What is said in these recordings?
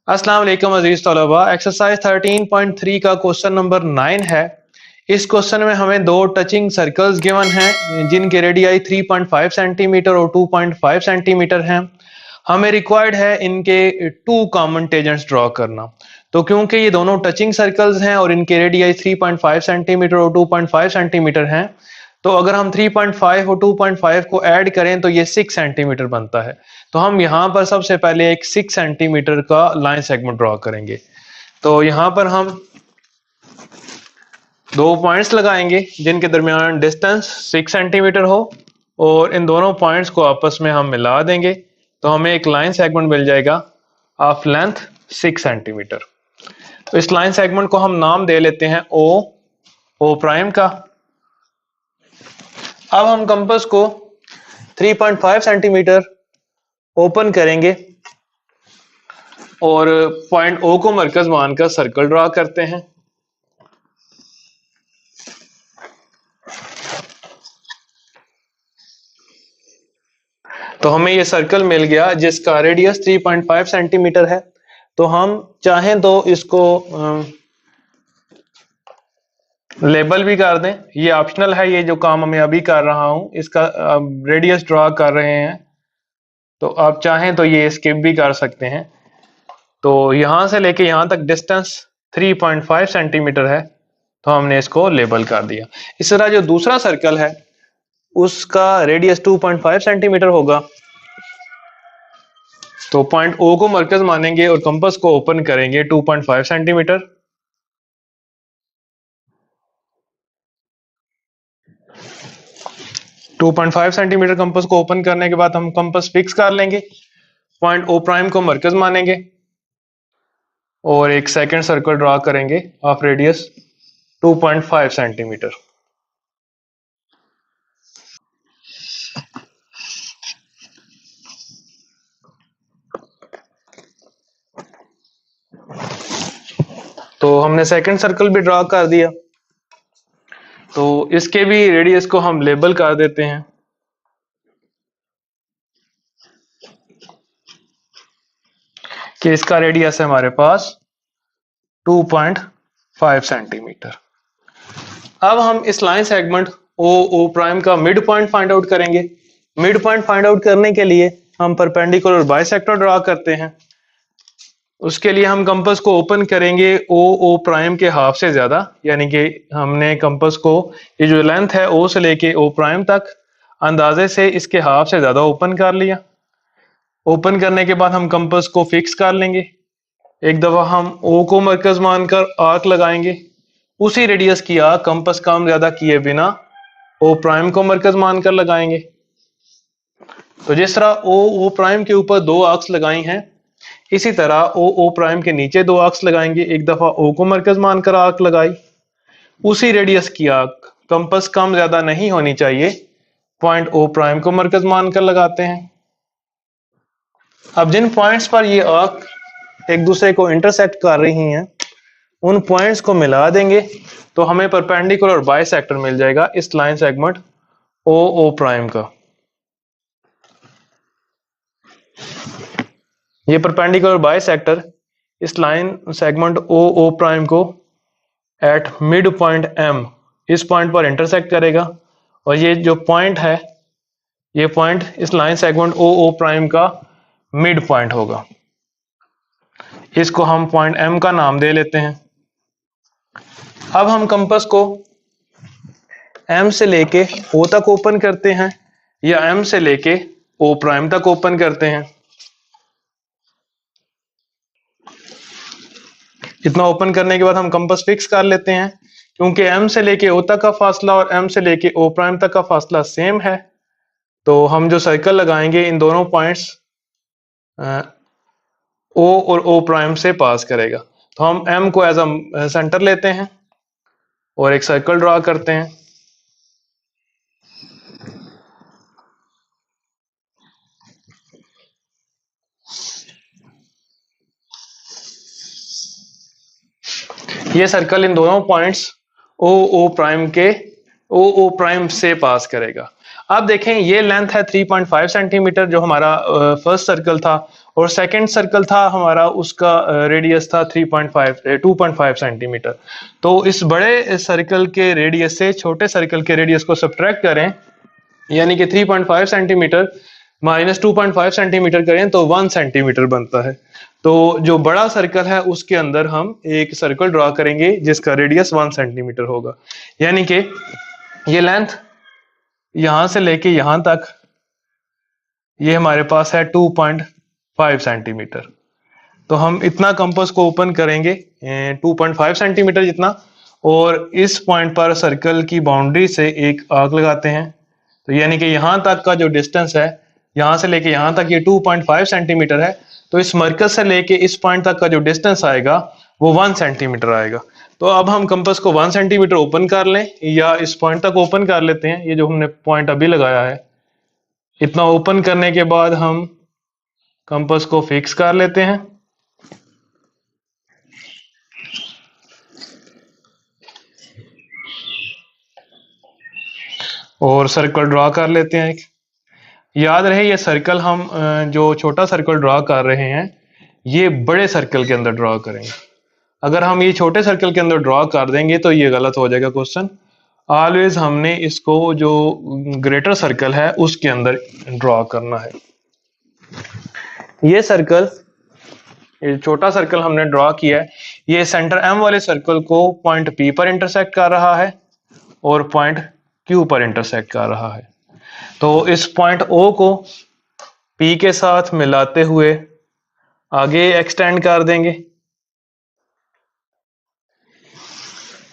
अस्सलाम वालेकुम अजीज तलबा। एक्सरसाइज 13.3 का क्वेश्चन नंबर 9 है। इस क्वेश्चन में हमें दो टचिंग सर्कल्स गिवन हैं जिनके रेडियाई 3.5 सेंटीमीटर और 2.5 सेंटीमीटर हैं। हमें रिक्वायर्ड है इनके टू कॉमन टेंजेंट्स ड्रॉ करना। तो क्योंकि ये दोनों टचिंग सर्कल्स हैं और इनके रेडियाई 3.5 सेंटीमीटर और 2.5 सेंटीमीटर हैं, तो अगर हम 3.5 और 2.5 को ऐड करें तो ये 6 सेंटीमीटर बनता है। तो हम यहाँ पर सबसे पहले एक 6 सेंटीमीटर का लाइन सेगमेंट ड्रॉ करेंगे। तो यहाँ पर हम दो पॉइंट्स लगाएंगे जिनके दरमियान डिस्टेंस 6 सेंटीमीटर हो और इन दोनों पॉइंट्स को आपस में हम मिला देंगे तो हमें एक लाइन सेगमेंट मिल जाएगा ऑफ लेंथ 6 सेंटीमीटर। तो इस लाइन सेगमेंट को हम नाम दे लेते हैं ओ प्राइम का। अब हम कंपास को 3.5 सेंटीमीटर ओपन करेंगे और पॉइंट ओ को मरकज मानकर सर्कल ड्रा करते हैं। तो हमें ये सर्कल मिल गया जिसका रेडियस 3.5 सेंटीमीटर है। तो हम चाहें तो इसको लेबल भी कर दें, ये ऑप्शनल है। ये जो काम मैं अभी कर रहा हूं इसका रेडियस ड्रा कर रहे हैं, तो आप चाहें तो ये स्किप भी कर सकते हैं। तो यहां से लेके यहां तक डिस्टेंस 3.5 सेंटीमीटर है, तो हमने इसको लेबल कर दिया। इस तरह जो दूसरा सर्कल है उसका रेडियस 2.5 सेंटीमीटर होगा। तो पॉइंट ओ को मरकज मानेंगे और कंपास को ओपन करेंगे 2.5 सेंटीमीटर। टू 2.5 सेंटीमीटर कंपास को ओपन करने के बाद हम कंपास फिक्स कर लेंगे, पॉइंट ओ प्राइम को मरकज मानेंगे और एक सेकंड सर्कल ड्रा करेंगे ऑफ रेडियस 2.5 सेंटीमीटर। तो हमने सेकंड सर्कल भी ड्रा कर दिया। तो इसके भी रेडियस को हम लेबल कर देते हैं। कि इसका रेडियस है हमारे पास 2.5 सेंटीमीटर। अब हम इस लाइन सेगमेंट ओ प्राइम का मिड पॉइंट फाइंड आउट करेंगे। मिड पॉइंट फाइंड आउट करने के लिए हम परपेंडिकुलर बाइसेक्टर ड्रा करते हैं। उसके लिए हम कंपास को ओपन करेंगे ओ प्राइम के हाफ से ज्यादा, यानी कि हमने कंपास को ये जो लेंथ है ओ से लेके ओ प्राइम तक अंदाजे से इसके हाफ से ज्यादा ओपन कर लिया। ओपन करने के बाद हम कंपास को फिक्स कर लेंगे। एक दफा हम ओ को मरकज मानकर आर्क लगाएंगे, उसी रेडियस की आर्क कंपास कम ज्यादा किए बिना ओ प्राइम को मरकज मानकर लगाएंगे। तो जिस तरह ओ प्राइम के ऊपर दो आर्क्स लगाई हैं, इसी तरह ओ प्राइम के नीचे दो आर्क्स लगाएंगे। एक दफा ओ को मरकज मानकर आर्क लगाई, उसी रेडियस की आर्क कंपास कम ज्यादा नहीं होनी चाहिए, पॉइंट ओ प्राइम को मरकज मानकर लगाते हैं। अब जिन पॉइंट्स पर ये आर्क एक दूसरे को इंटरसेक्ट कर रही हैं उन पॉइंट्स को मिला देंगे तो हमें परपेंडिकुलर बाइसेक्टर मिल जाएगा इस लाइन सेगमेंट ओ प्राइम का। ये परपेंडिकुलर बाइसेक्टर इस लाइन सेगमेंट ओ प्राइम को एट मिड पॉइंट एम इस पॉइंट पर इंटरसेक्ट करेगा और ये जो पॉइंट है ये पॉइंट इस लाइन सेगमेंट ओ प्राइम का मिड पॉइंट होगा। इसको हम पॉइंट एम का नाम दे लेते हैं। अब हम कंपास को एम से लेके ओ तक ओपन करते हैं या एम से लेके ओ प्राइम तक ओपन करते हैं। इतना ओपन करने के बाद हम कंपास फिक्स कर लेते हैं। क्योंकि एम से लेके ओ तक का फासला और एम से लेके ओ प्राइम तक का फासला सेम है, तो हम जो सर्कल लगाएंगे इन दोनों पॉइंट्स ओ और ओ प्राइम से पास करेगा। तो हम एम को एज अ सेंटर लेते हैं और एक सर्कल ड्रा करते हैं। ये सर्कल इन दोनों पॉइंट्स ओ प्राइम के ओ प्राइम से पास करेगा। अब देखें ये लेंथ है 3.5 सेंटीमीटर जो हमारा फर्स्ट सर्कल था, और सेकंड सर्कल था हमारा, उसका रेडियस था 2.5 सेंटीमीटर। तो इस बड़े सर्कल के रेडियस से छोटे सर्कल के रेडियस को सब्ट्रैक्ट करें, यानी कि 3.5 सेंटीमीटर माइनस 2.5 सेंटीमीटर करें तो 1 सेंटीमीटर बनता है। तो जो बड़ा सर्कल है उसके अंदर हम एक सर्कल ड्रॉ करेंगे जिसका रेडियस 1 सेंटीमीटर होगा, यानी कि ये लेंथ यहां से लेके यहां तक ये हमारे पास है 2.5 सेंटीमीटर। तो हम इतना कंपास को ओपन करेंगे 2.5 सेंटीमीटर जितना, और इस पॉइंट पर सर्कल की बाउंड्री से एक आर्क लगाते हैं। तो यानी कि यहां तक का जो डिस्टेंस है, यहां से लेके यहां तक ये 2.5 सेंटीमीटर है। तो इस मरकज से लेके इस पॉइंट तक का जो डिस्टेंस आएगा वो 1 सेंटीमीटर आएगा। तो अब हम कंपास को 1 सेंटीमीटर ओपन कर लें, या इस पॉइंट तक ओपन कर लेते हैं। ये जो हमने पॉइंट अभी लगाया है, इतना ओपन करने के बाद हम कंपास को फिक्स कर लेते हैं और सर्कल ड्रॉ कर लेते हैं। याद रहे ये सर्कल हम जो छोटा सर्कल ड्रॉ कर रहे हैं ये बड़े सर्कल के अंदर ड्रॉ करेंगे। अगर हम ये छोटे सर्कल के अंदर ड्रॉ कर देंगे तो ये गलत हो जाएगा क्वेश्चन। ऑलवेज हमने इसको जो ग्रेटर सर्कल है उसके अंदर ड्रॉ करना है। ये सर्कल, ये छोटा सर्कल हमने ड्रॉ किया है, ये सेंटर एम वाले सर्कल को पॉइंट पी पर इंटरसेक्ट कर रहा है और पॉइंट क्यू पर इंटरसेक्ट कर रहा है। तो इस पॉइंट ओ को पी के साथ मिलाते हुए आगे एक्सटेंड कर देंगे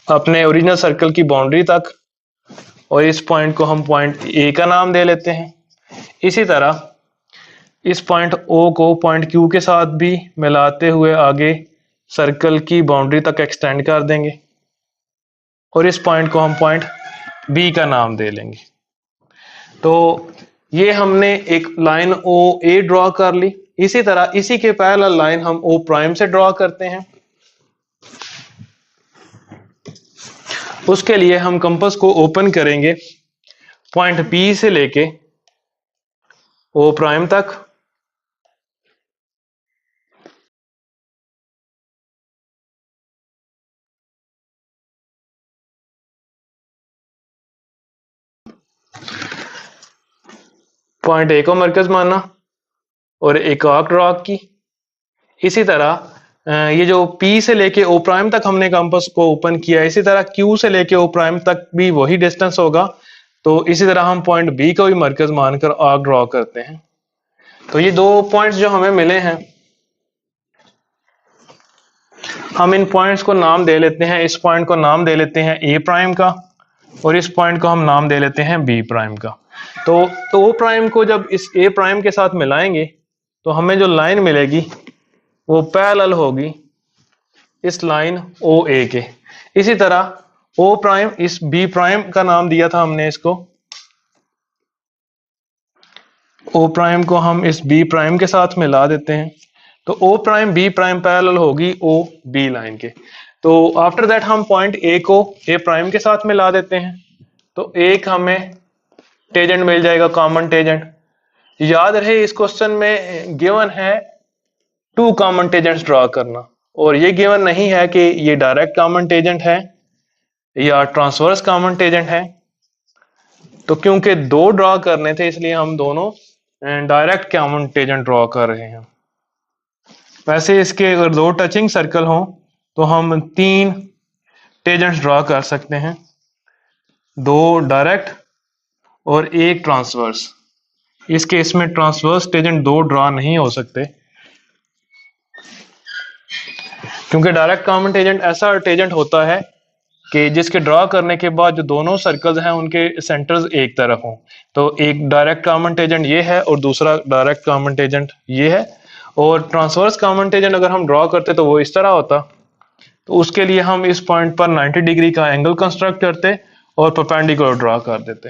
अपने ओरिजिनल सर्कल की बाउंड्री तक, और इस पॉइंट को हम पॉइंट ए का नाम दे लेते हैं। इसी तरह इस पॉइंट ओ को पॉइंट क्यू के साथ भी मिलाते हुए आगे सर्कल की बाउंड्री तक एक्सटेंड कर देंगे, और इस पॉइंट को हम पॉइंट बी का नाम दे लेंगे। तो ये हमने एक लाइन ओ ए ड्रॉ कर ली। इसी तरह इसी के पैरेलल लाइन हम ओ प्राइम से ड्रॉ करते हैं। उसके लिए हम कंपास को ओपन करेंगे पॉइंट पी से लेके ओ प्राइम तक, पॉइंट ए को मरकज माना और एक आर्क ड्रॉ की। इसी तरह ये जो P से लेके O प्राइम तक हमने कंपास को ओपन किया, इसी तरह Q से लेके O प्राइम तक भी वही डिस्टेंस होगा। तो इसी तरह हम पॉइंट B को भी मरकज मानकर आर्क ड्रॉ करते हैं। तो ये दो पॉइंट्स जो हमें मिले हैं, हम इन पॉइंट्स को नाम दे लेते हैं। इस पॉइंट को नाम दे लेते हैं A प्राइम का, और इस पॉइंट को हम नाम दे लेते हैं B प्राइम का। तो O प्राइम को जब इस A प्राइम के साथ मिलाएंगे तो हमें जो लाइन मिलेगी वो पैरेलल होगी इस लाइन OA के। इसी तरह O प्राइम, इस B प्राइम का नाम दिया था हमने इसको, O प्राइम को हम इस B प्राइम के साथ मिला देते हैं। तो O prime B prime parallel होगी OB लाइन के। तो आफ्टर दैट हम पॉइंट A को A प्राइम के साथ मिला देते हैं। तो एक हमें टेंजेंट मिल जाएगा, कॉमन टेंजेंट। याद रहे इस क्वेश्चन में गिवन है 2 कॉमन टेंजेंट्स ड्रॉ करना, और ये गिवन नहीं है कि ये डायरेक्ट कॉमन टेंजेंट है या ट्रांसवर्स कॉमन टेंजेंट है। तो क्योंकि 2 ड्रॉ करने थे इसलिए हम दोनों डायरेक्ट कॉमन टेंजेंट ड्रॉ कर रहे हैं। वैसे इसके अगर 2 टचिंग सर्कल हों तो हम 3 टेंजेंट्स ड्रॉ कर सकते हैं, 2 डायरेक्ट और 1 ट्रांसवर्स। इस केस में ट्रांसवर्स टेंजेंट 2 ड्रॉ नहीं हो सकते, क्योंकि डायरेक्ट कॉमन टेंजेंट ऐसा टेंजेंट होता है कि जिसके ड्रॉ करने के बाद जो दोनों सर्कल्स हैं उनके सेंटर्स एक तरफ हों। तो एक डायरेक्ट कॉमन टेंजेंट ये है और दूसरा डायरेक्ट कॉमन टेंजेंट ये है। और ट्रांसवर्स कॉमन टेंजेंट अगर हम ड्रॉ करते तो वो इस तरह होता। तो उसके लिए हम इस पॉइंट पर 90 डिग्री का एंगल कंस्ट्रक्ट करते और परपेंडिकुलर ड्रॉ कर देते।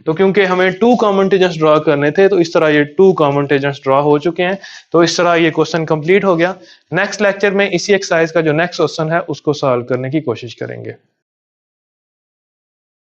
तो क्योंकि हमें 2 कॉमन टेंजेंट्स ड्रॉ करने थे तो इस तरह ये 2 कॉमन टेंजेंट्स ड्रॉ हो चुके हैं। तो इस तरह ये क्वेश्चन कंप्लीट हो गया। नेक्स्ट लेक्चर में इसी एक्सरसाइज का जो नेक्स्ट क्वेश्चन है उसको सॉल्व करने की कोशिश करेंगे।